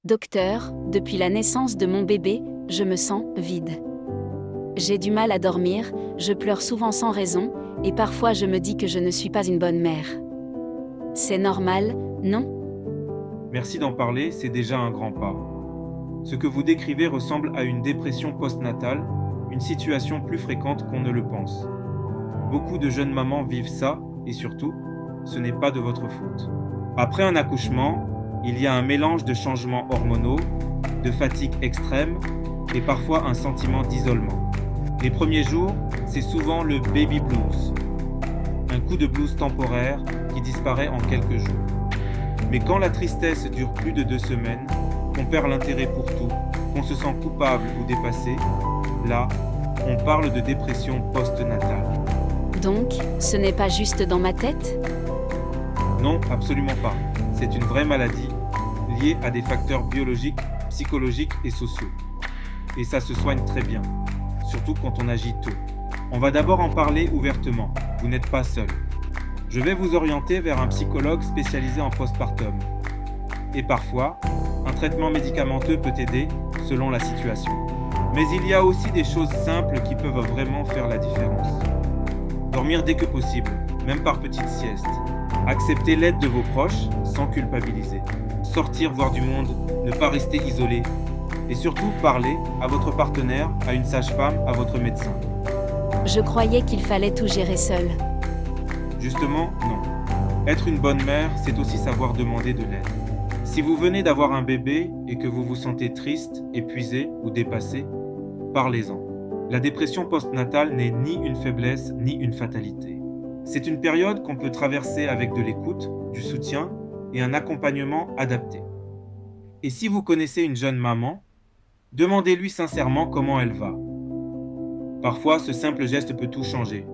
Docteur, depuis la naissance de mon bébé, je me sens vide. J'ai du mal à dormir, je pleure souvent sans raison, et parfois je me dis que je ne suis pas une bonne mère. C'est normal, non? Merci d'en parler, c'est déjà un grand pas. Ce que vous décrivez ressemble à une dépression postnatale, une situation plus fréquente qu'on ne le pense. Beaucoup de jeunes mamans vivent ça, et surtout, ce n'est pas de votre faute. Après un accouchement, il y a un mélange de changements hormonaux, de fatigue extrême et parfois un sentiment d'isolement. Les premiers jours, c'est souvent le baby blues, un coup de blues temporaire qui disparaît en quelques jours. Mais quand la tristesse dure plus de 2 semaines, qu'on perd l'intérêt pour tout, qu'on se sent coupable ou dépassé, là, on parle de dépression postnatale. Donc, ce n'est pas juste dans ma tête? Non, absolument pas. C'est une vraie maladie liée à des facteurs biologiques, psychologiques et sociaux. Et ça se soigne très bien, surtout quand on agit tôt. On va d'abord en parler ouvertement, vous n'êtes pas seul. Je vais vous orienter vers un psychologue spécialisé en postpartum. Et parfois, un traitement médicamenteux peut aider selon la situation. Mais il y a aussi des choses simples qui peuvent vraiment faire la différence. Dormir dès que possible, même par petites siestes. Accepter l'aide de vos proches sans culpabiliser. Sortir voir du monde, ne pas rester isolé. Et surtout parler à votre partenaire, à une sage-femme, à votre médecin. Je croyais qu'il fallait tout gérer seul. Justement, non. Être une bonne mère, c'est aussi savoir demander de l'aide. Si vous venez d'avoir un bébé et que vous vous sentez triste, épuisé ou dépassé, parlez-en. La dépression postnatale n'est ni une faiblesse ni une fatalité. C'est une période qu'on peut traverser avec de l'écoute, du soutien et un accompagnement adapté. Et si vous connaissez une jeune maman, demandez-lui sincèrement comment elle va. Parfois, ce simple geste peut tout changer.